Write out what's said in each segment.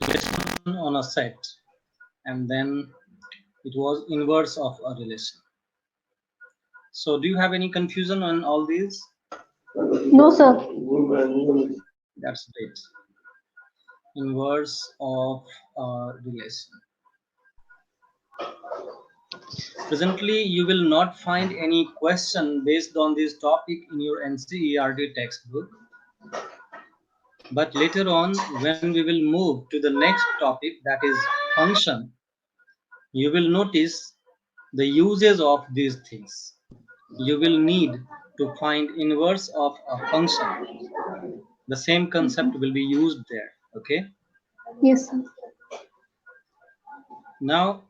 relation on a set, and then it was inverse of a relation. So do you have any confusion on all these? No, sir. That's great. Inverse of a relation. Presently, you will not find any question based on this topic in your NCERT textbook. But later on, when we will move to the next topic, that is function, you will notice the uses of these things. You will need to find inverse of a function. The same concept will be used there. Okay. Yes, sir. Now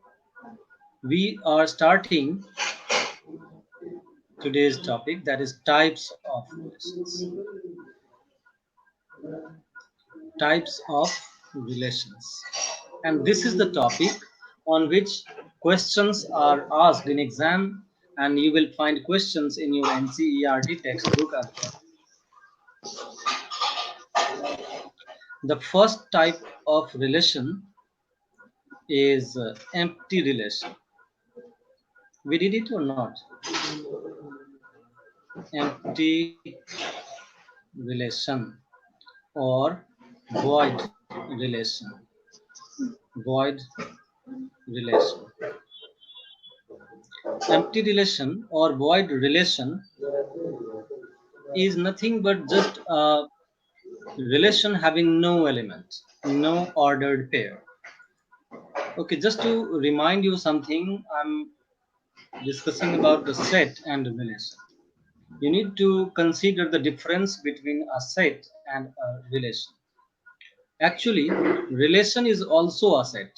we are starting today's topic, that is types of relations. Types of relations. And this is the topic on which questions are asked in exam, and you will find questions in your NCERT textbook as well. The first type of relation is empty relation. We did it or not? Empty relation or void relation. Void relation. Empty relation or void relation is nothing but just a relation having no element, no ordered pair. Okay, just to remind you something, I'm discussing about the set and relation. You need to consider the difference between a set and a relation. Actually, relation is also a set.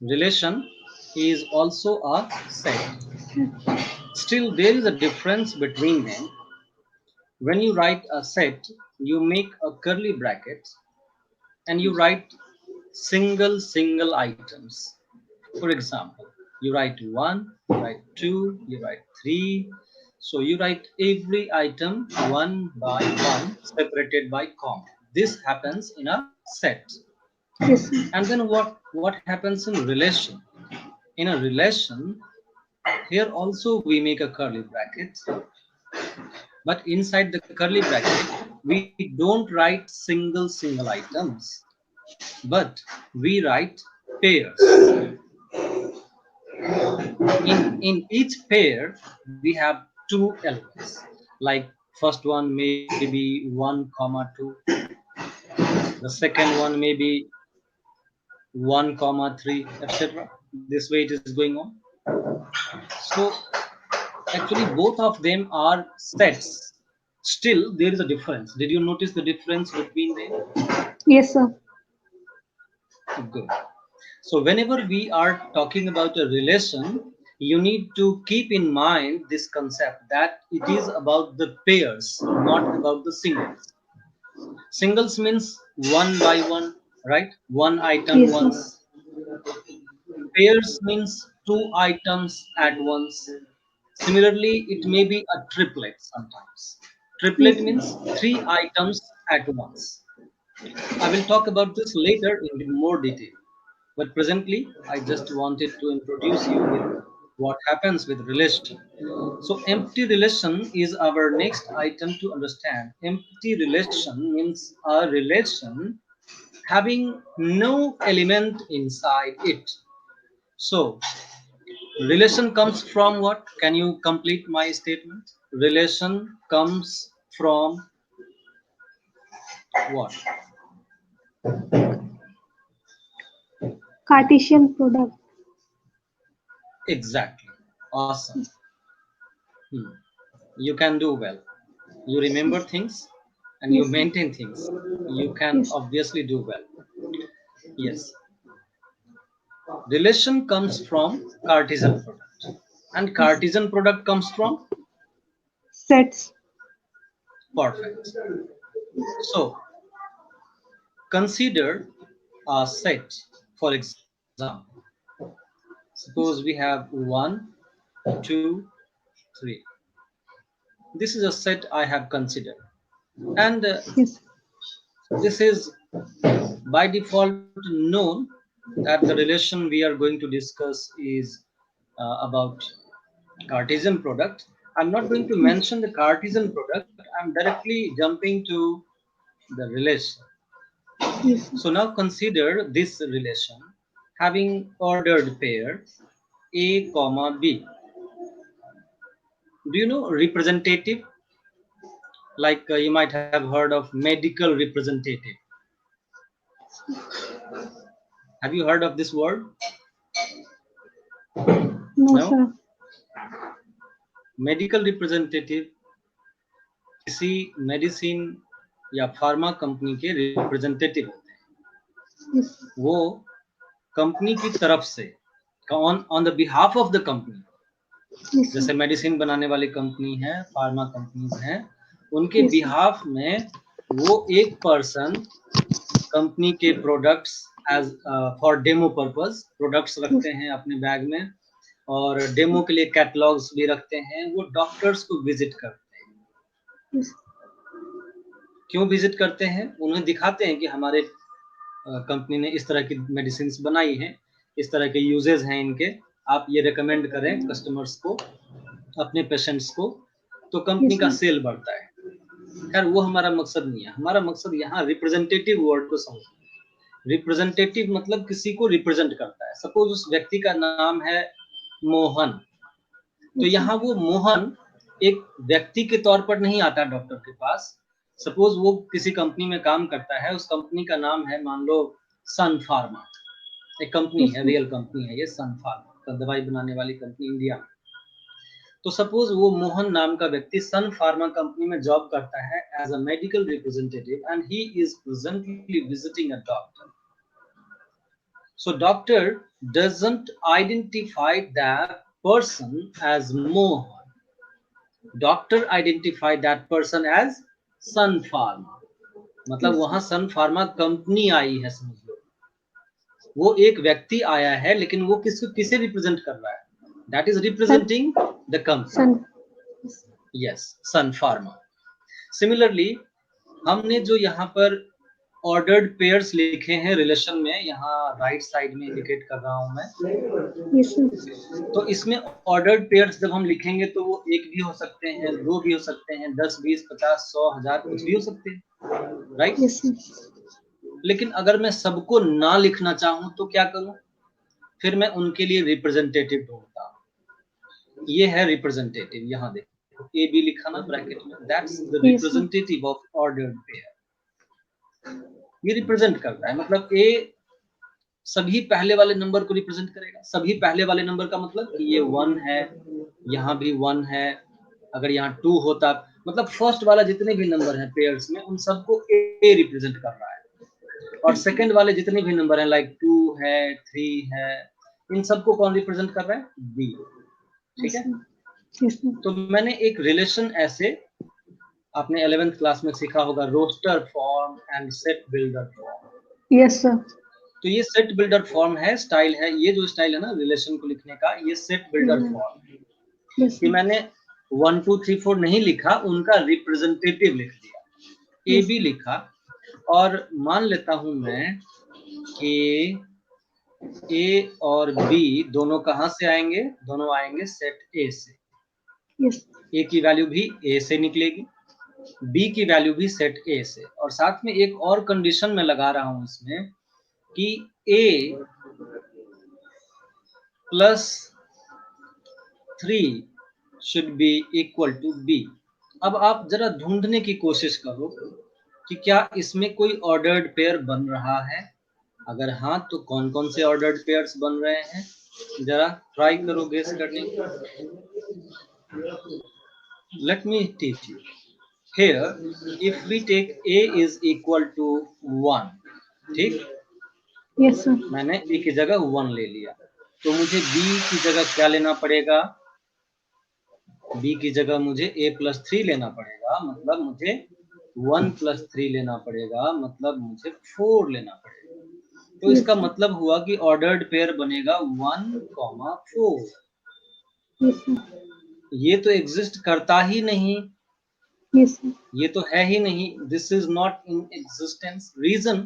Relation is also a set. Still, there is a difference between them. When you write a set, you make a curly bracket and you write single items. For example, you write 1, you write 2, you write 3. So you write every item one by one, separated by comma. This happens in a set. Yes, sir. And then what happens in relation? In a relation, here also we make a curly bracket, but inside the curly bracket, we don't write single items, but we write pairs. In each pair, we have two elements. Like first one may be 1, 2. The second one may be 1, 3, etc. This way it is going on. So actually both of them are sets. Still there is a difference. Did you notice the difference between them? Yes, sir. Good. So whenever we are talking about a relation, you need to keep in mind this concept that it is about the pairs, not about the singles. Singles means one by one, right? One item Yes, sir. once. Pairs means two items at once. Similarly, it may be a triplet sometimes. Yes, Triplet means sir. three items at once. I will talk about this later in more detail. But presently, I just wanted to introduce you with what happens with relation. So empty relation is our next item to understand. Empty relation means a relation having no element inside it. So relation comes from what? Can you complete my statement? Relation comes from what? Cartesian product. Exactly. Awesome. Hmm. You can do well. You remember things and you Yes, sir. maintain things. You can Yes. obviously do well. Yes. Relation comes from Cartesian product. And Yes. Cartesian product comes from? Sets. Perfect. So consider a set. For example, suppose we have 1, 2, 3. This is a set I have considered. And Yes. this is by default known that the relation we are going to discuss is about Cartesian product. I'm not going to mention the Cartesian product. I'm directly jumping to the relation. Yes, sir. So now consider this relation having ordered pair A comma B. Do you know representative? Like you might have heard of medical representative. Have you heard of this word? No, No. sir. Medical representative किसी medicine या pharma company के representative होते हैं। Yes, sir. वो company की तरफ से on the behalf of the company, Yes, जैसे sir. मेडिसिन बनाने वाली कंपनी है, फार्मा कंपनीज हैं, उनके Yes, sir. बिहाफ में वो एक पर्सन कंपनी के products as for demo purpose products रखते हैं अपने बैग में, और डेमो के लिए कैटलॉग्स भी रखते हैं। वो डॉक्टर्स को विजिट करते हैं। Yes, क्यों विजिट करते हैं? उन्हें दिखाते हैं कि हमारे कंपनी ने इस तरह की मेडिसिन बनाई हैं, इस तरह के यूजेस हैं इनके, आप ये रिकमेंड करें कस्टमर्स को, अपने पेशेंट्स को, तो कंपनी Yes, का sir. सेल बढ़ता है। खैर वो हमारा मकसद नहीं है। हमारा मकसद यहाँ रिप्रेजेंटेटिव वर्ड को समझो। रिप्रेजेंटेटिव मतलब किसी को रिप्रेजेंट करता है। सपोज उस व्यक्ति का नाम है मोहन, तो Yes, यहाँ वो मोहन एक व्यक्ति के तौर पर नहीं आता डॉक्टर के पास। सपोज वो किसी कंपनी में काम करता है, उस कंपनी का नाम है मान लो सन फार्मा, एक कंपनी Yes, है, sir. रियल कंपनी है ये सन फार्मा, दवाई बनाने वाली कंपनी इंडिया में। तो सपोज वो मोहन नाम का व्यक्ति सन फार्मा कंपनी में जॉब करता है as a medical representative and he is presently visiting a doctor. So doctor doesn't identify that person as Mohan. Doctor identify that person as Sun Pharma. मतलब Yes, वहां सन pharma company आई है, समझ लो। वो एक व्यक्ति आया है, लेकिन वो किसे रिप्रेजेंट कर रहा है? That is representing the company. Sun. Yes, Sun pharma. Similarly हमने जो यहाँ पर ऑर्डर्ड पेयर्स लिखे हैं रिलेशन में, यहाँ राइट साइड में इंडिकेट कर रहा हूं मैं। Yes, sir. तो इसमें ऑर्डर्ड पेयर्स जब हम लिखेंगे तो वो एक भी हो सकते हैं, दो भी हो सकते हैं, 10, 20, 50, 100, 1000 कुछ भी हो सकते हैं, राइट? Yes, sir. लेकिन अगर मैं सबको ना लिखना चाहूं तो क्या करूं? फिर मैं उनके लिए रिप्रेजेंटेटिव ढूंढता हूं। ये है रिप्रेजेंटेटिव, यहाँ देखो ए बी लिखा ना ब्रैकेट में, that's the Yes, sir. Representative of ordered pair. ये रिप्रेजेंट करता है, मतलब ए सभी पहले वाले नंबर को रिप्रेजेंट करेगा। सभी पहले वाले नंबर का मतलब कि ये 1 है, यहाँ भी 1 है, अगर यहाँ 2 होता, मतलब फर्स्ट वाला जितने भी नंबर हैं पेयर्स में, उन सबको ए रिप्रेजेंट कर रहा है। और सेकंड वाले जितने भी नंबर हैं, लाइक 2 है, 3 है, इन सबको कौन रिप्रेजेंट कर रहा है? बी। ठीक है? Yes, sir. तो मैंने एक रिलेशन ऐसे, आपने 11th क्लास में सीखा होगा, roster form and set builder form. Yes, sir. तो ये सेट बिल्डर फॉर्म है, स्टाइल है, ये जो स्टाइल है ना रिलेशन को लिखने का, ये सेट बिल्डर फॉर्म है। Yes, कि sir. मैंने 1 2 3 4 नहीं लिखा, उनका रिप्रेजेंटेटिव लिख दिया, ए Yes, बी sir. लिखा, और मान लेता हूं मैं कि ए और बी दोनों कहां से आएंगे? दोनों आएंगे सेट ए से। Yes. ए की वैल्यू भी ए से निकलेगी, बी की वैल्यू भी सेट ए से, और साथ में एक और कंडीशन मैं लगा रहा हूं इसमें कि A plus 3 should be equal to B. अब आप जरा ढूंढने की कोशिश करो कि क्या इसमें कोई ऑर्डर्ड पेयर बन रहा है। अगर हाँ, तो कौन कौन से ऑर्डर्ड पेयर्स बन रहे हैं, जरा ट्राई करो गेस करने की। Let me teach you here, if we take a is equal to 1, ठीक? Yes, sir. मैंने a की जगह 1 ले लिया, तो मुझे b की जगह क्या लेना पड़ेगा? b की जगह मुझे a प्लस 3 लेना पड़ेगा, मतलब मुझे 1 प्लस 3 लेना पड़ेगा, मतलब मुझे 4 लेना पड़ेगा। तो इसका मतलब हुआ कि ऑर्डर्ड पेयर बनेगा 1, 4। Yes, sir. ये तो एग्जिस्ट करता ही नहीं, Yes, sir. ये तो है ही नहीं, this is not in existence. Reason,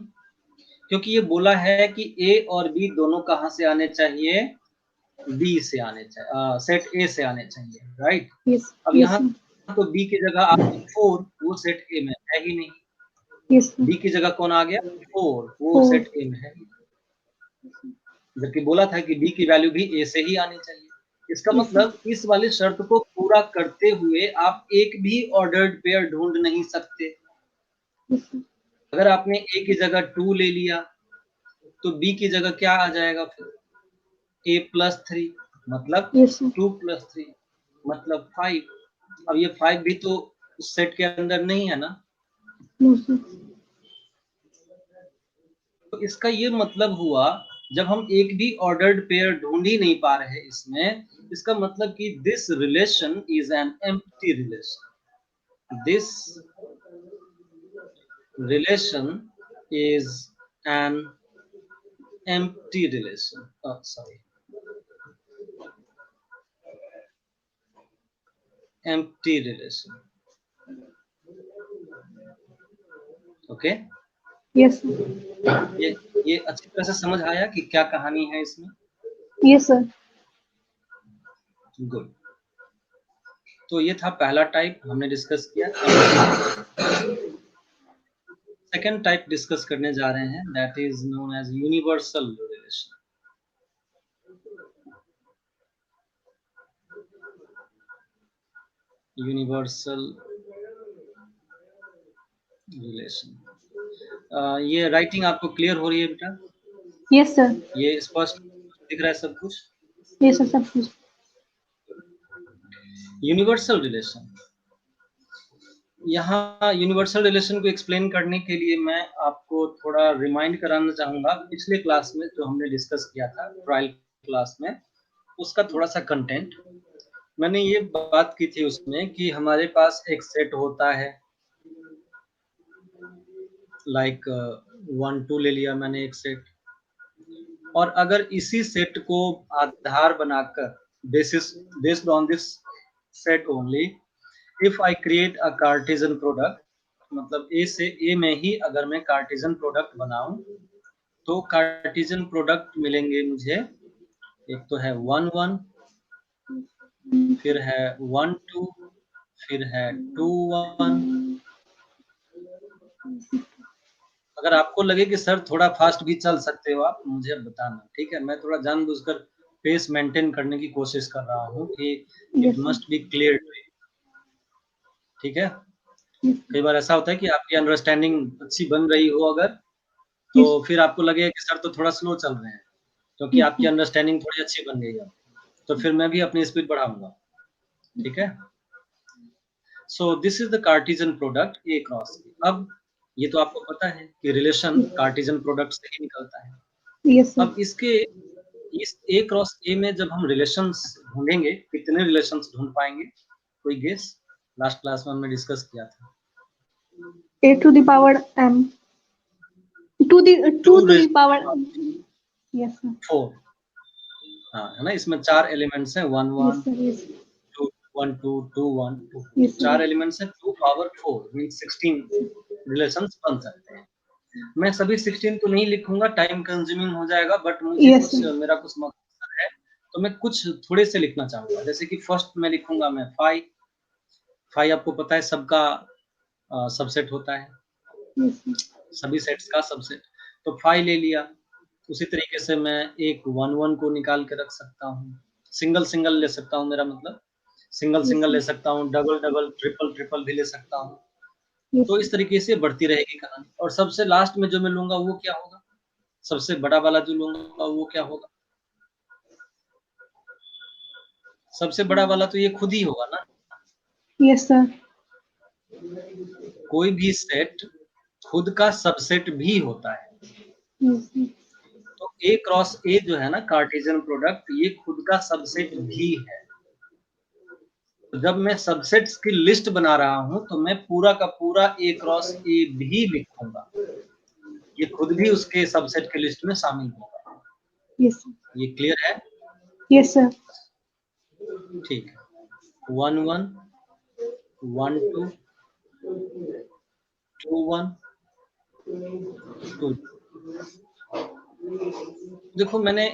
क्योंकि ये बोला है कि ए और बी दोनों कहाँ से आने चाहिए, बी से आने चाहिए, सेट ए से आने चाहिए, राइट। Yes. अब Yes, यहाँ sir. तो बी की जगह आ गई 4, वो सेट ए में है ही नहीं। Yes, sir. बी की जगह कौन आ गया, 4, वो 4. सेट ए में है, जबकि बोला था कि बी की वैल्यू भी ए से ही आनी चाहिए। इसका Yes, sir. मतलब इस वाली शर्त को पूरा करते हुए आप एक भी ऑर्डर्ड पेयर ढूंढ नहीं सकते। Yes, sir. अगर आपने ए की जगह 2 ले लिया तो बी की जगह क्या आ जाएगा फिर, ए प्लस 3 मतलब Yes, sir. 2 प्लस 3 मतलब 5। अब ये 5 भी तो उस सेट के अंदर नहीं है ना, No, sir. तो इसका ये मतलब हुआ जब हम एक भी ऑर्डर्ड पेयर ढूंढ ही नहीं पा रहे इसमें, इसका मतलब कि this relation is an empty relation, this relation is an empty relation, sorry, empty relation. Okay, Yes, sir. ये अच्छी तरह से समझ आया कि क्या कहानी है इसमें। Yes, sir. गुड, तो ये था पहला टाइप हमने डिस्कस किया। सेकंड टाइप डिस्कस करने जा रहे हैं, that is known as universal relation. Universal relation, ये राइटिंग आपको क्लियर हो रही है बेटा? Yes, sir. ये स्पष्ट दिख रहा है सब कुछ? Yes, sir. सब कुछ. यूनिवर्सल रिलेशन, यहाँ यूनिवर्सल रिलेशन को एक्सप्लेन करने के लिए मैं आपको थोड़ा रिमाइंड कराना चाहूंगा पिछले क्लास में जो हमने डिस्कस किया था, ट्रायल क्लास में, उसका थोड़ा सा कंटेंट। मैंने ये बात की थी उसमें कि हमारे पास एक सेट होता है, लाइक 1 2 ले लिया मैंने एक सेट, और अगर इसी सेट को आधार बनाकर based on this set only, if I create a Cartesian product, मतलब ए से ए में ही अगर मैं कार्टेशियन प्रोडक्ट बनाऊं तो कार्टेशियन प्रोडक्ट मिलेंगे मुझे, एक तो है 1 1, फिर है 1 2, फिर है 2 1। अगर आपको लगे कि सर थोड़ा फास्ट भी चल सकते हो आप, मुझे बताना, ठीक है? मैं थोड़ा जानबूझकर पेस मेंटेन करने की कोशिश कर रहा हूँ कि it Yes, sir. Must be clear, ठीक है? Yes, कई बार ऐसा होता है कि आपकी अंडरस्टैंडिंग अच्छी बन रही हो अगर, तो yes, फिर आपको लगेगा कि सर तो थोड़ा स्लो चल रहे हैं, क्योंकि yes, आपकी sir. अंडरस्टैंडिंग थोड़ी अच्छी बन गई है, तो फिर मैं भी अपनी स्पीड बढ़ाऊंगा, ठीक है? So this is the Cartesian product A cross ए। अब ये तो आपको पता है कि रिलेशन कार्टेशियन प्रोडक्ट से ही निकलता है। Yes, sir. अब इसके इस ए क्रॉस ए में जब हम रिलेशंस ढूंढेंगे, कितने रिलेशंस ढूंढ पाएंगे, कोई गेस? लास्ट क्लास में हमने डिस्कस किया था। A to the power m. To the two 2 to the power. Yes, sir. 4, हाँ है ना, इसमें 4 एलिमेंट्स हैं, 1 Yes, 1 sir. Yes. 2 1 2 2 1 2, Yes, sir. 4 elements हैं, 2 पावर 4 मींस 16 रिलेशंस बन सकते हैं। मैं सभी 16 तो नहीं लिखूंगा, टाइम कंज्यूमिंग हो जाएगा, बट मुझे Yes, कुछ sir. मेरा कुछ मकसद है, तो मैं कुछ थोड़े से लिखना चाहूंगा। जैसे कि फर्स्ट में लिखूंगा मैं 5, 5 आपको पता है सबका सबसेट होता है, Yes, sir. सभी सेट्स का सबसेट, तो 5 ले लिया। उसी तरीके से मैं एक 1 1 को निकाल के रख सकता हूँ, सिंगल सिंगल ले सकता हूँ, मेरा मतलब सिंगल Yes, सिंगल ले sir. सकता हूँ, डबल डबल ट्रिपल ट्रिपल भी ले सकता हूँ। Yes, तो sir. इस तरीके से बढ़ती रहेगी कहानी। और सबसे लास्ट में जो मैं लूंगा वो क्या होगा, सबसे बड़ा वाला जो लूंगा वो क्या होगा, सबसे बड़ा वाला तो ये खुद ही होगा ना। Yes, sir. कोई भी सेट खुद का सबसेट भी होता है, Yes, sir. तो ए क्रॉस ए जो है ना कार्टेशियन प्रोडक्ट, ये खुद का सबसेट भी है। तो जब मैं सबसेट्स की लिस्ट बना रहा हूं तो मैं पूरा का पूरा ए क्रॉस ए भी लिखूंगा, ये खुद भी उसके सबसेट के लिस्ट में शामिल होगा। Yes, sir. ये क्लियर है? Yes, sir. ठीक है, 1 1 1 2 2 1 2, देखो मैंने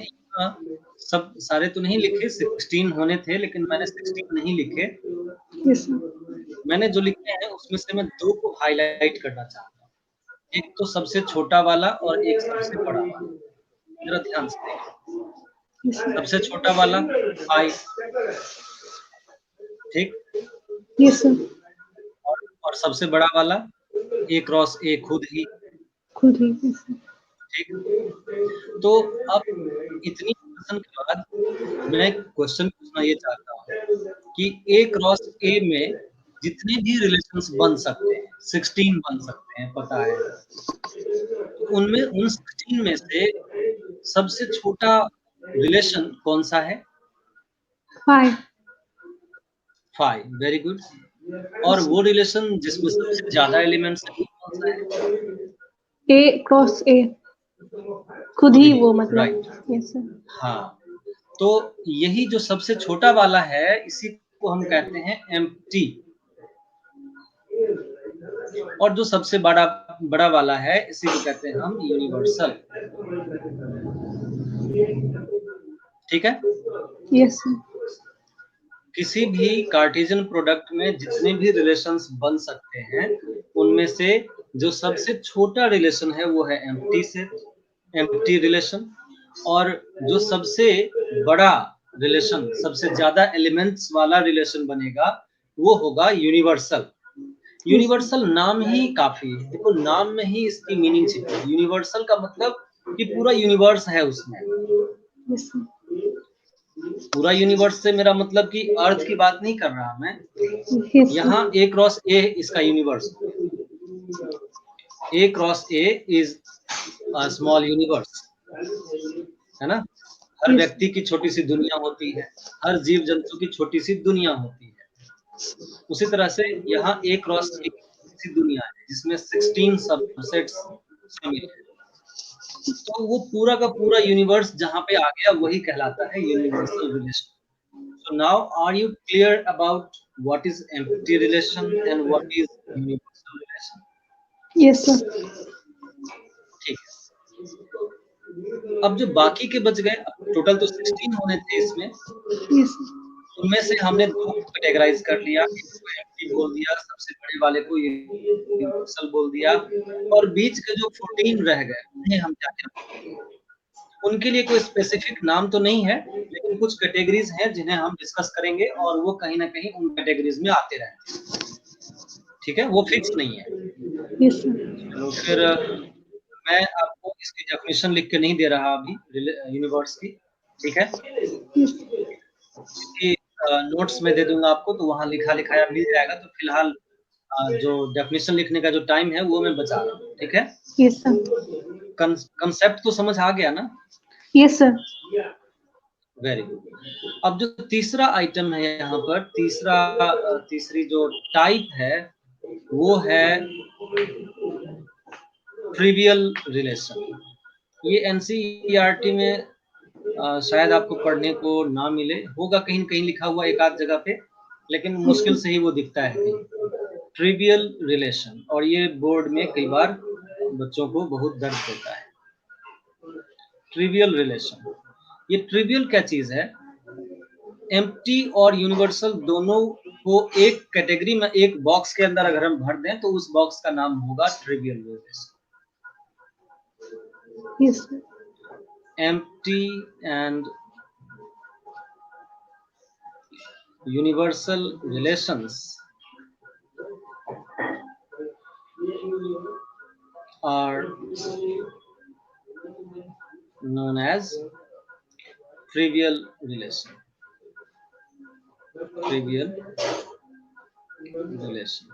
सब सारे तो नहीं लिखे, 16 होने थे, लेकिन मैंने 16 नहीं लिखे। Yes, sir. मैंने जो लिखे हैं उसमें से मैं 2 को हाइलाइट करना चाहता हूँ। एक तो सबसे छोटा वाला और एक सबसे बड़ा वाला। ज़रा ध्यान से देखिए। Yes, sir. सबसे छोटा वाला पाई, ठीक? Yes, sir. और सबसे बड़ा वाला A क्रॉस A खुद ही, खुद ही. Yes, sir. ठीक? तो अब इतनी डिस्कशन के बाद मैं एक क्वेश्चन पूछना ये चाहता हूँ कि A क्रॉस A में जितने भी रिलेशंस बन सकते हैं, 16 बन सकते हैं, पता है। तो उनमें उन 16 में से सबसे छोटा रिलेशन कौन-सा है? 5. 5, वेरी गुड। और वो रिलेशन जिसमें सबसे ज़्यादा एलिमेंट्स हैं, वो कौन-सा है? A cross A. खुद खुद ही ही, वो मतलब. राइट। Yes, sir. हाँ, तो यही जो सबसे छोटा वाला है, इसी को हम कहते हैं एम्प्टी। और जो सबसे बड़ा वाला है, इसी को कहते हैं हम यूनिवर्सल। ठीक है? Yes, sir. किसी भी कार्टेशियन प्रोडक्ट में जितने भी रिलेशंस बन सकते हैं, उनमें से जो सबसे छोटा रिलेशन है वो है एम्प्टी सेट, एम्प्टी रिलेशन। और जो सबसे बड़ा रिलेशन, सबसे ज्यादा एलिमेंट्स वाला रिलेशन बनेगा, वो होगा यूनिवर्सल। यूनिवर्सल नाम ही काफी है। देखो नाम में ही इसकी मीनिंग छिपी है। यूनिवर्सल का मतलब कि पूरा यूनिवर्स है उसमें। Yes, sir. पूरा यूनिवर्स से मेरा मतलब कि अर्थ की बात नहीं कर रहा मैं। Yes, sir. यहाँ A क्रॉस A इसका यूनिवर्स हो गया। A cross A is a small universe, है ना? हर Yes. व्यक्ति की छोटी सी दुनिया होती है, हर जीव जंतु की छोटी सी दुनिया होती है। उसी तरह से यहाँ A क्रॉस A की सी दुनिया है जिसमें 16 सबसेट्स शामिल है। तो वो पूरा का पूरा यूनिवर्स जहाँ पे आ गया वही कहलाता है universal relation. So now are you clear about what is empty relation and what is universal relation? Yes, sir. ठीक है। अब जो बाकी के बच गए, अब टोटल तो 16 होने थे इसमें, Yes, sir. उनमें से हमने 2 को कैटेगराइज़ कर लिया, एक को एम्प्टी बोल दिया, सबसे बड़े वाले को यूनिवर्सल बोल दिया और बीच के जो 14 रह गए, उन्हें हम क्या कहते हैं? उनके लिए कोई स्पेसिफिक नाम तो नहीं है, लेकिन कुछ कैटेगरीज़ हैं जिन्हें हम डिस्कस करेंगे और वो कहीं न कहीं उन कैटेगरीज़ में आते रहेंगे। ठीक है? वो फिक्स नहीं है। Yes, sir. चलो फिर मैं आपको इसकी डेफिनिशन लिख के नहीं दे रहा अभी यूनिवर्स की, ठीक है? Yes. क्योंकि नोट्स में दे दूँगा आपको तो वहाँ लिखा-लिखाया मिल जाएगा, तो फिलहाल जो डेफिनिशन लिखने का जो टाइम है वो मैं बचा रहा हूँ, ठीक है? Yes, sir. कंसेप्ट तो समझ आ गया ना? Yes, sir. Very good. अब जो तीसरा आइटम है यहाँ पर, तीसरी जो टाइप है, वो है ट्रिवियल रिलेशन। ये एनसीईआरटी में शायद आपको पढ़ने को ना मिले, होगा कहीं न कहीं लिखा हुआ एक आध जगह पे, लेकिन Yes, मुश्किल sir. से ही वो दिखता है कहीं। ट्रिवियल रिलेशन, और ये बोर्ड में कई बार बच्चों को बहुत दर्द देता है। ट्रिवियल रिलेशन, ये ट्रिवियल क्या चीज़ है? एम्प्टी और यूनिवर्सल दोनों को एक कैटेगरी में, एक बॉक्स के अंदर अगर हम भर दें, तो उस बॉक्स का नाम होगा trivial relation. Yes, sir. Empty and universal relations are known as trivial relation. Trivial relation.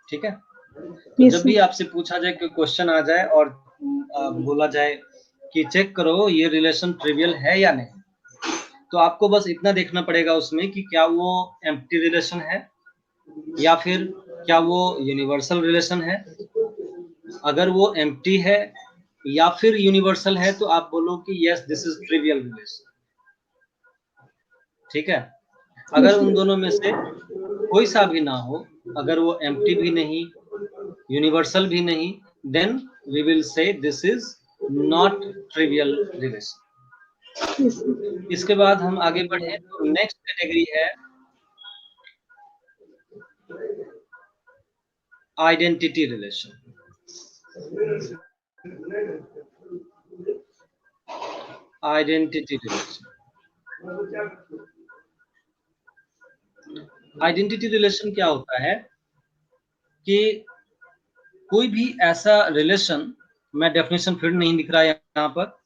ठीक है? तो Yes, जब sir. भी आपसे पूछा जाए, कोई क्वेश्चन आ जाए और बोला जाए कि चेक करो ये रिलेशन ट्रिवियल है या नहीं, तो आपको बस इतना देखना पड़ेगा उसमें कि क्या वो एम्प्टी रिलेशन है या फिर क्या वो यूनिवर्सल रिलेशन है। अगर वो एम्प्टी है या फिर यूनिवर्सल है तो आप बोलो कि yes this is trivial relation. ठीक है? अगर उन दोनों में से कोई सा भी ना हो, अगर वो एम्प्टी भी नहीं, यूनिवर्सल भी नहीं, then we will say this is not trivial relation. Yes, sir. इसके बाद हम आगे बढ़े तो नेक्स्ट कैटेगरी है identity relation. Identity relation. Identity relation क्या होता है कि कोई भी ऐसा रिलेशन, मैं डेफिनेशन फिर नहीं लिख रहा यहाँ पर,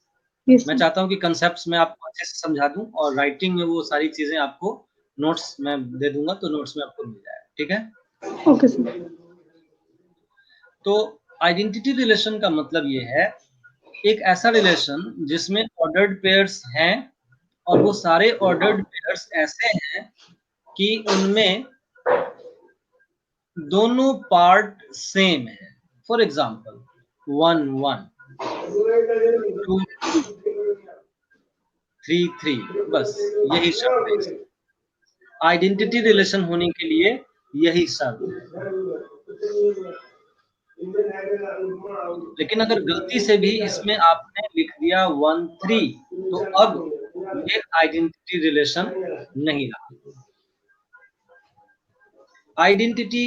Yes, मैं sir. चाहता हूँ कि कंसेप्ट्स में आपको अच्छे से समझा दूं और राइटिंग में वो सारी चीजें आपको नोट्स में दे दूंगा, तो नोट्स में आपको मिल जाएगा. ठीक है. Okay, sir. तो आइडेंटिटी रिलेशन का मतलब ये है एक ऐसा रिलेशन जिसमें ऑर्डर्ड पेयर्स हैं और वो सारे ऑर्डर्ड पेयर्स ऐसे हैं कि उनमें दोनों पार्ट सेम है. फॉर एग्जाम्पल 1 1 2 2 3 3, बस यही शर्त है. आइडेंटिटी रिलेशन होने के लिए यही शर्त है. लेकिन अगर गलती से भी इसमें आपने लिख दिया 1 3, तो अब ये आइडेंटिटी रिलेशन नहीं रहा. आइडेंटिटी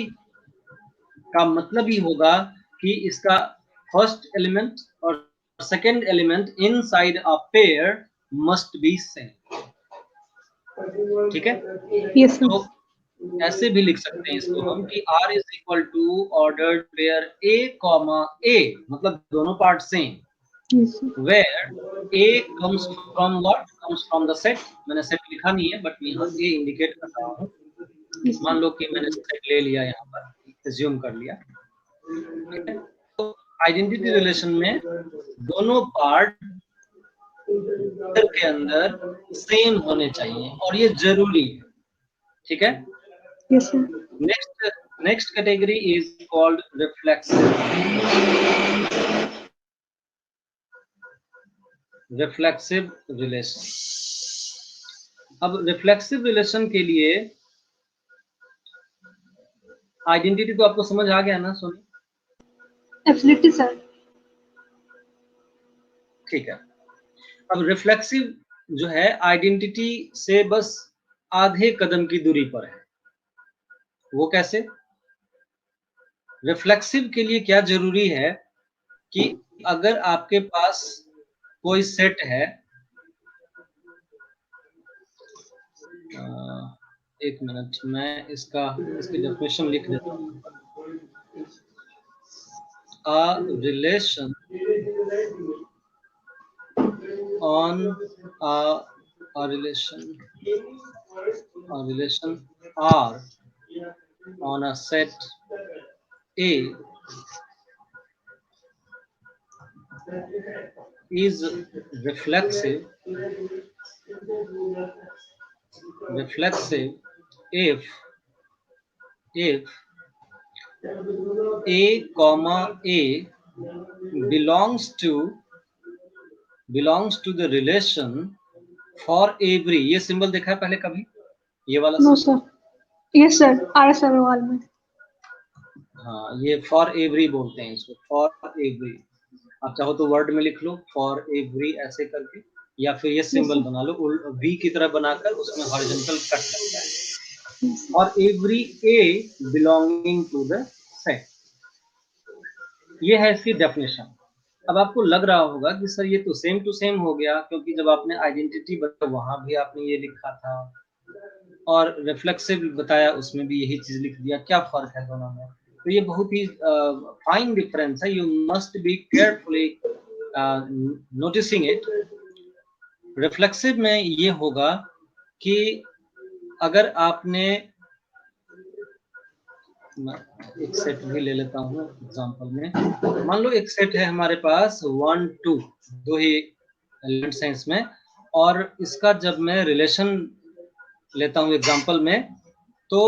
का मतलब ही होगा कि इसका फर्स्ट एलिमेंट और second element inside a pair must be same. ठीक है. Yes, sir. तो ऐसे भी लिख सकते हैं इसको हम कि R is equal to ordered pair A comma A, मतलब दोनों part same, Yes, sir. where A comes from what? Comes from the set. मैंने सेट लिखा नहीं है, बट यहाँ A इंडिकेट कर रहा हूँ. Yes, मान sir. लो कि मैंने सेट ले लिया, यहाँ पर एज्यूम कर लिया. ठीक है. तो आइडेंटिटी रिलेशन में दोनों पार्ट के अंदर सेम होने चाहिए और ये जरूरी है. ठीक है. Yes, sir. Next category is called reflexive. Reflexive relation. अब reflexive relation के लिए आइडेंटिटी तो आपको समझ आ गया ना सोनी? Absolutely, sir. ठीक है. अब रिफ्लेक्सिव जो है आइडेंटिटी से बस आधे कदम की दूरी पर है. वो कैसे? रिफ्लेक्सिव के लिए क्या जरूरी है कि अगर आपके पास कोई सेट है, एक मिनट, मैं इसकी डेफिनेशन लिख देता हूँ. A relation on a relation R on a set A is reflexive if A comma A belongs to the relation for every. ये सिंबल देखा है पहले कभी, ये वाला No, symbol? sir. Yes, sir. RS Agarwal में. हाँ, ये फॉर एवरी बोलते हैं इसको, फॉर एवरी. आप चाहो तो वर्ड में लिख लो फॉर एवरी ऐसे करके, या फिर ये सिंबल बना लो वी की तरह बनाकर, उसमें हॉरिजॉन्टल कट लगता है. और every a belonging to the set. ये है इसकी डेफिनेशन. अब आपको लग रहा होगा कि सर ये तो सेम टू सेम हो गया, क्योंकि जब आपने आइडेंटिटी बताया वहां भी आपने ये लिखा था और रिफ्लेक्सिव बताया उसमें भी यही चीज लिख दिया, क्या फर्क है दोनों में? तो ये बहुत ही फाइन डिफरेंस है. You must be carefully noticing it. Reflexive में ये होगा कि अगर आपने, एक सेट भी ले लेता हूँ एग्जांपल में. मान लो एक सेट है हमारे पास 1 2, दो ही एलिमेंट्स हैं इसमें, और इसका जब मैं रिलेशन लेता हूँ एग्जांपल में, तो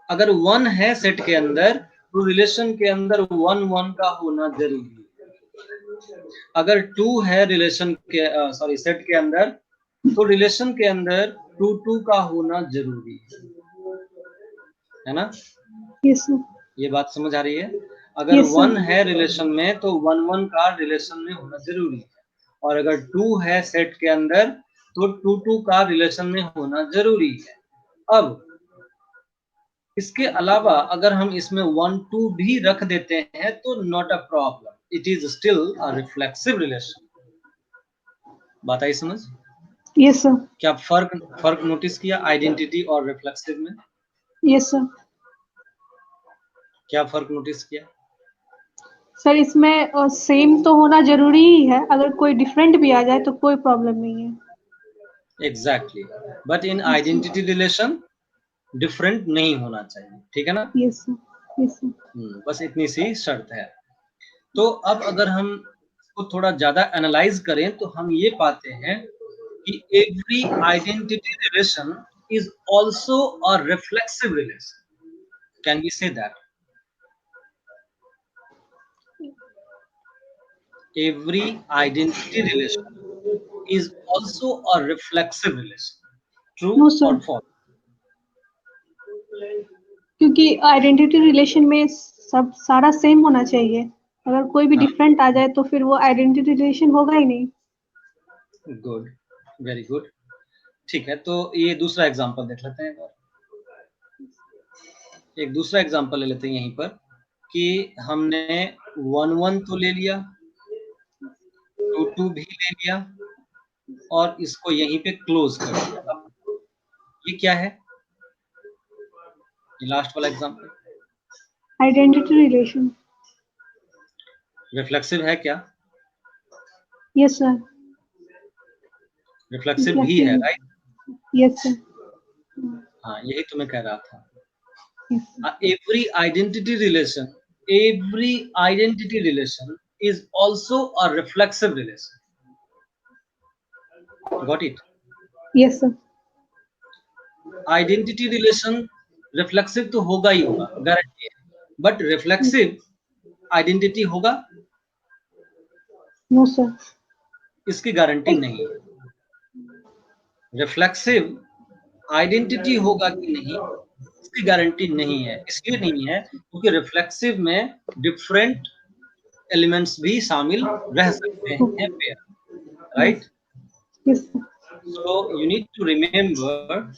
अगर 1 है सेट के अंदर, तो रिलेशन के अंदर 1 1 का होना जरूरी है. अगर 2 है रिलेशन के सेट के अंदर, तो रिलेशन के अंदर 2 2 का होना जरूरी है ना? Yes, sir. ये बात समझ आ रही है? अगर Yes, sir. 1 है रिलेशन में तो 1 का रिलेशन में होना जरूरी है, और अगर 2 है सेट के अंदर तो 2 का रिलेशन में होना जरूरी है। अब इसके अलावा अगर हम इसमें 1 2 भी रख देते हैं तो not a problem, it is still a reflexive relation. बात आई समझ? Yes, sir. क्या फर्क नोटिस किया आइडेंटिटी और रिफ्लेक्सिव में? Yes, sir. क्या फर्क नोटिस किया? सर इसमें सेम तो होना जरूरी ही है, अगर कोई डिफरेंट भी आ जाए तो कोई प्रॉब्लम नहीं है। Exactly, but in identity relation different नहीं होना चाहिए, ठीक है ना? Yes sir, yes sir. बस इतनी सी शर्त है। तो अब अगर हम इसको थोड़ा ज्यादा एनालाइज करें तो हम ये पाते हैं कि every identity relation is also a reflexive relation. Can we say that every identity relation is also a reflexive relation? True no or sir, false? क्योंकि आइडेंटिटी रिलेशन में सब सारा सेम होना चाहिए। अगर कोई भी हाँ, डिफरेंट आ जाए तो फिर वो आइडेंटिटी रिलेशन होगा ही नहीं। Good, very good. ठीक है, तो ये दूसरा एग्जांपल देख लेते हैं। एक दूसरा एग्जांपल ले लेते हैं यहीं पर कि हमने 1 1 तो ले लिया, 2 2 भी ले लिया और इसको यहीं पे क्लोज कर दिया। अब ये क्या है? ये लास्ट वाला एग्जांपल आइडेंटिटी रिलेशन। रिफ्लेक्सिव है क्या? Yes sir. रिफ्लेक्सिव भी है, रिफ्लेक्टिव। राइट? Yes sir. हाँ, यही तो मैं कह रहा था। Yes sir. Every identity relation is also a reflexive relation. Got it? Yes sir. Identity relation reflexive तो होगा ही होगा, गारंटी है, बट रिफ्लेक्सिव आइडेंटिटी होगा, नो सर। इसकी गारंटी नहीं है। रिफ्लेक्सिव आइडेंटिटी होगा कि नहीं, इसकी गारंटी नहीं है। इसलिए नहीं है क्योंकि रिफ्लेक्सिव में डिफरेंट एलिमेंट्स भी शामिल रह सकते हैं pair, yes, right? Yes sir. So you need to remember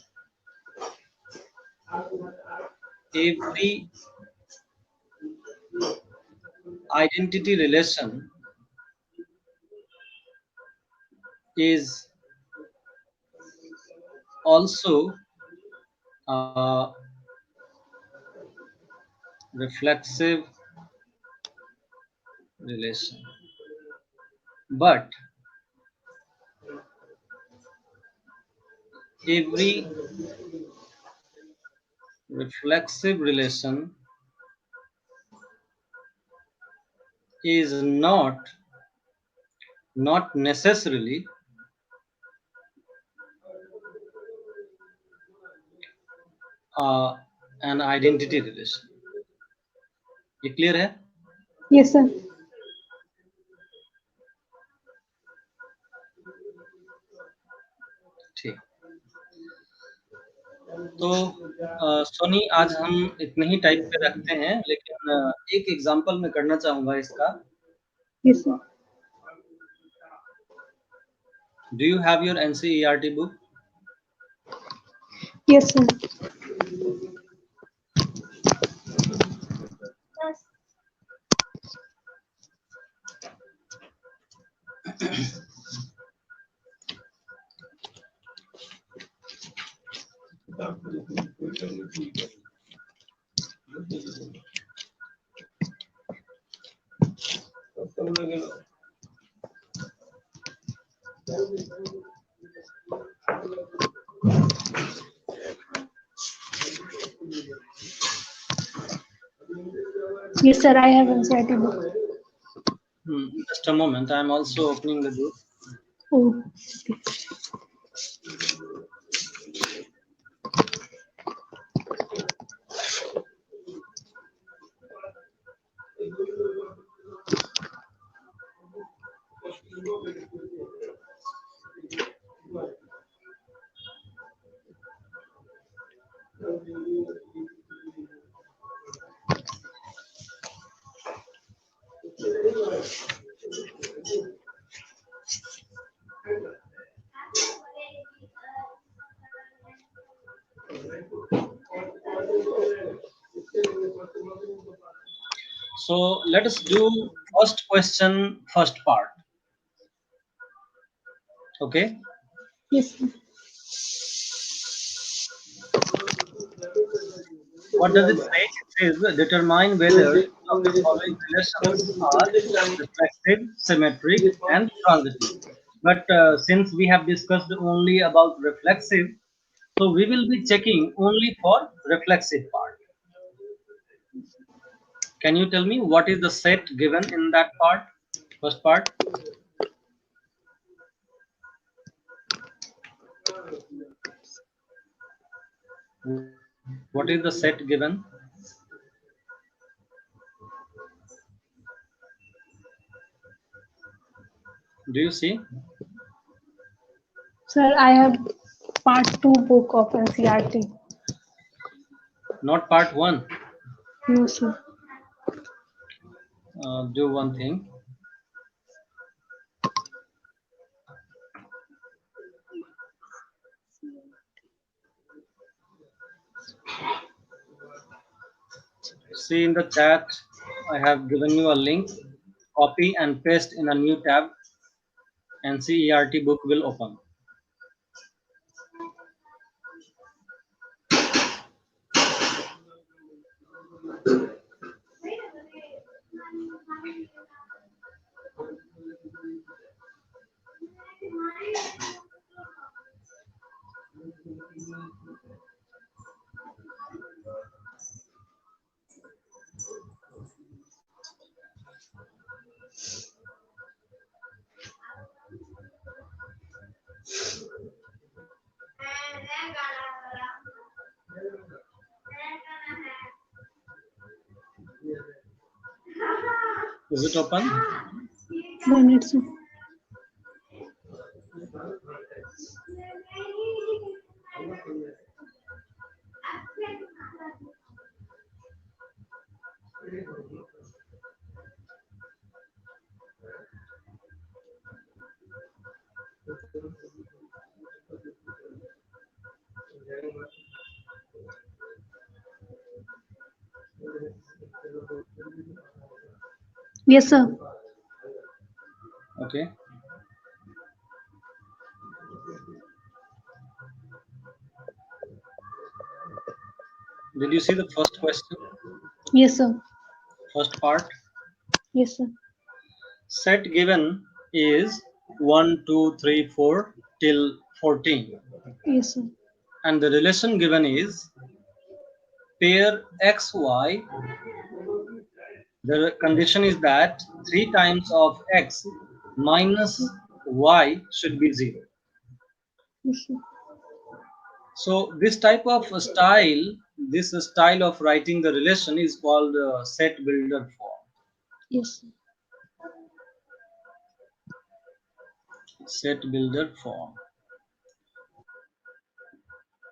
every identity relation is also a reflexive relation, but every reflexive relation is not necessarily uh, an identity relation. ये clear है? Yes sir. ठीक। तो सोनी, आज हम इतने ही type पे रखते हैं, लेकिन एक एग्जांपल मैं करना चाहूंगा इसका। Yes sir. Do you have your NCERT book? Yes sir. Yes, sir. I have anxiety book. Just a moment. I am also opening the book. Oh, So let us do first question, first part. Okay. Yes, sir. What does it say? It says determine whether each of the following relations are reflexive, symmetric, and transitive. But since we have discussed only about reflexive, so we will be checking only for reflexive part. Can you tell me what is the set given in that part, first part? What is the set given? Do you see? Sir, I have part 2 book of NCRT. Not part one. No, sir. Do one thing. See in the chat, I have given you a link. Copy and paste in a new tab. NCERT book will open. Is it open? 1 minute, sir. Yes, sir. Okay. Did you see the first question, Yes, sir. first part? Yes, sir. Set given is 1, 2, 3, 4 till 14. Yes, sir. And the relation given is pair xy. The condition is that 3 times of x minus y should be 0. Yes, sir. So this type of style, this style of writing the relation is called set builder form. Yes, sir. Set builder form.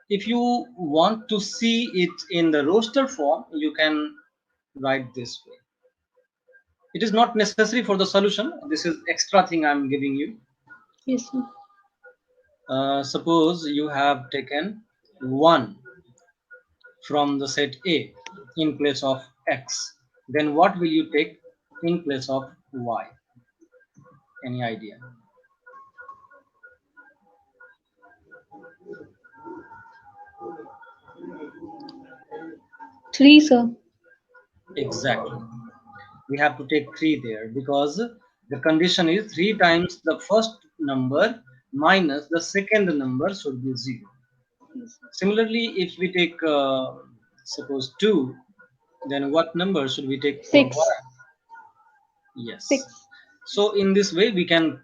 If you want to see it in the roster form, you can write this way. It is not necessary for the solution. This is extra thing I'm giving you. Yes, sir. Suppose you have taken 1 from the set A in place of x. Then what will you take in place of y? Any idea? 3, sir. Exactly. We have to take 3 there because the condition is 3 times the first number minus the second number should be 0. Yes, sir. Similarly, if we take suppose 2, then what number should we take for 6. y? Yes. 6. So in this way we can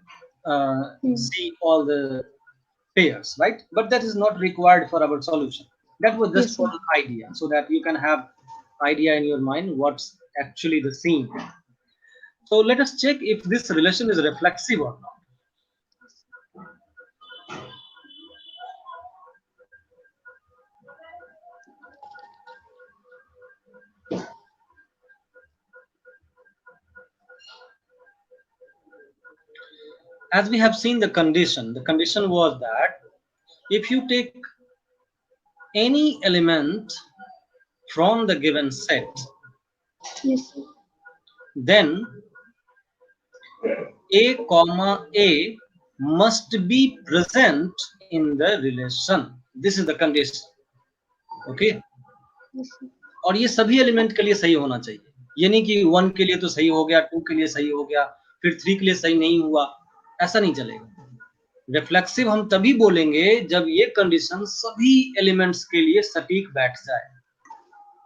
see all the pairs, right? But that is not required for our solution. That was just Yes, for sir. an idea, so that you can have idea in your mind what's actually the scene. So let us check if this relation is reflexive or not. As we have seen the condition was that if you take any element from the given set, Yes, sir. then A comma A must be present in the relation. This is the condition. Okay? Yes, sir. और ये सभी element के लिए सही होना चाहिए। ये नहीं कि 1 के लिए तो सही हो गया, 2 के लिए सही हो गया, फिर 3 के लिए सही नहीं हुआ, ऐसा नहीं चलेगा। रिफ्लेक्सिव हम तभी बोलेंगे जब ये कंडीशन सभी एलिमेंट्स के लिए सटीक बैठ जाए।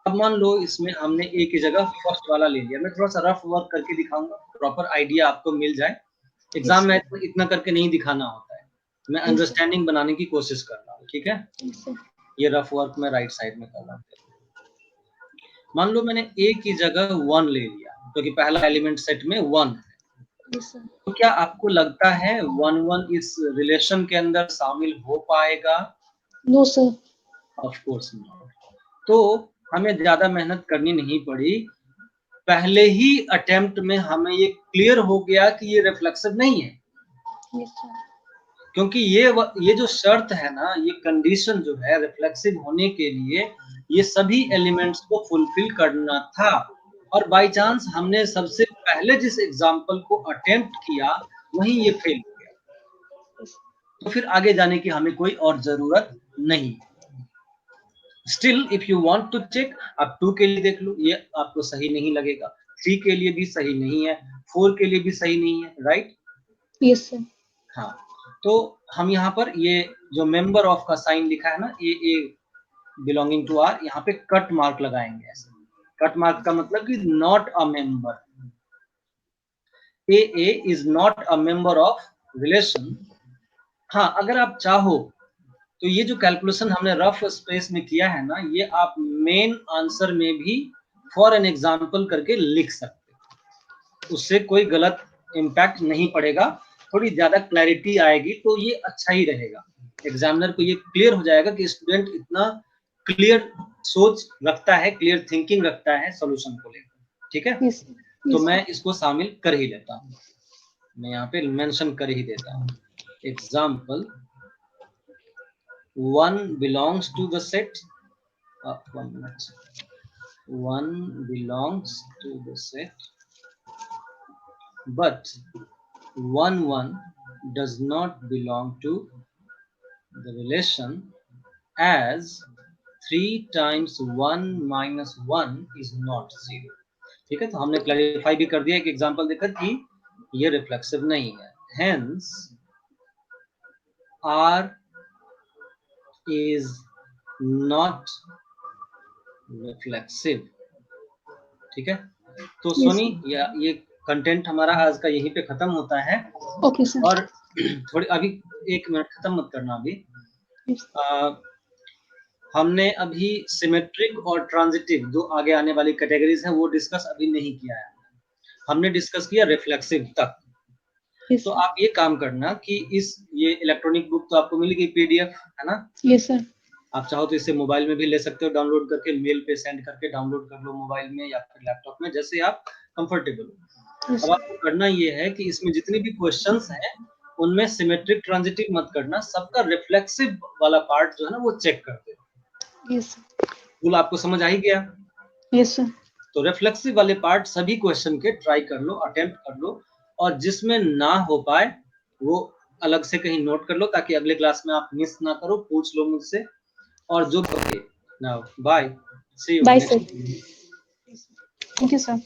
अब मान लो इसमें हमने ए की जगह फर्स्ट वाला ले लिया। मैं थोड़ा सा रफ वर्क करके दिखाऊंगा, प्रॉपर आइडिया आपको मिल जाए। एग्जाम में तो इतना करके नहीं दिखाना होता है, मैं अंडरस्टैंडिंग बनाने की कोशिश कर रहा हूँ, ठीक है। Yes, sir. ये रफ वर्क मैं राइट साइड में कर रहा हूँ। मान लो मैंने ए की जगह 1 ले लिया, क्योंकि पहला एलिमेंट सेट में 1 है। Yes, sir. तो क्या आपको लगता है 1 इस रिलेशन के अंदर शामिल हो पाएगा? No, sir. Of course not. तो हमें ज्यादा मेहनत करनी नहीं पड़ी, पहले ही अटेम्प्ट में हमें ये क्लियर हो गया कि ये रिफ्लेक्सिव नहीं है। Yes, sir. क्योंकि ये जो शर्त है ना, ये कंडीशन जो है रिफ्लेक्सिव होने के लिए, ये सभी एलिमेंट्स को फुलफिल करना था। और बाय चांस हमने सबसे पहले जिस एग्जांपल को अटेम्प्ट किया वहीं ये फेल हो गया, तो फिर आगे जाने की हमें कोई और जरूरत नहीं। Still if you want to check, आप 2 के लिए देख लो, ये आपको सही नहीं लगेगा, 3 के लिए भी सही नहीं है, 4 के लिए भी सही नहीं है, राइट? Yes, sir. हाँ, तो हम यहाँ पर ये जो मेंबर ऑफ का साइन लिखा है ना, ए बिलोंगिंग टू आर, यहाँ पे कट मार्क लगाएंगे। ऐसे कट मार्क का मतलब कि not a member, A is not a member of relation. हाँ, अगर आप चाहो तो ये जो कैलकुलेशन हमने रफ स्पेस में किया है ना, ये आप मेन आंसर में भी फॉर एन एग्जाम्पल करके लिख सकते, उससे कोई गलत इम्पैक्ट नहीं पड़ेगा, थोड़ी ज्यादा क्लैरिटी आएगी, तो ये अच्छा ही रहेगा। एग्जामिनर को ये क्लियर हो जाएगा कि स्टूडेंट इतना क्लियर सोच रखता है, क्लियर थिंकिंग रखता है सॉल्यूशन को लेकर, ठीक है। Yes, sir. तो Yes, मैं इसको शामिल कर ही लेता हूँ, मैं यहाँ पे मेंशन कर ही देता हूँ। Example 1 belongs to the set, 1 minute, 1 belongs to the set, but 1 does not belong to the relation as 3 times 1 minus 1 is not 0। ठीक है, तो हमने क्लैरिफाई भी कर दिया एक एग्जांपल देकर कि ये रिफ्लेक्सिव नहीं है। Hence R is not reflexive। ठीक है, तो Yes, सोनी ये कंटेंट हमारा आज का यहीं पे खत्म होता है। Okay, sir. और थोड़ी अभी 1 मिनट खत्म मत करना अभी। Yes. हमने अभी सिमेट्रिक और ट्रांजिटिव जो आगे आने वाली कैटेगरीज हैं वो डिस्कस अभी नहीं किया है, हमने डिस्कस किया रिफ्लेक्सिव तक। Yes, तो sir. आप ये काम करना कि ये इलेक्ट्रॉनिक बुक तो आपको मिल गई पीडीएफ, है ना? Yes, sir. आप चाहो तो इसे मोबाइल में भी ले सकते हो, डाउनलोड करके मेल पे सेंड करके डाउनलोड कर लो मोबाइल में या फिर लैपटॉप में, जैसे आप कंफर्टेबल हो। Yes, अब sir. आपको करना ये है कि इसमें जितने भी क्वेश्चंस हैं उनमें सिमेट्रिक ट्रांजिटिव मत करना, सबका रिफ्लेक्सिव वाला पार्ट जो है ना वो चेक कर दो। Yes, sir. बोला आपको समझ आ ही गया? Yes, sir. तो रिफ्लेक्सिव वाले पार्ट सभी क्वेश्चन के ट्राई कर लो, अटेम्प्ट कर लो, और जिसमें ना हो पाए वो अलग से कहीं नोट कर लो ताकि अगले क्लास में आप मिस ना करो, पूछ लो मुझसे। और जो now bye, see you Bye, sir. Next. Thank you, sir.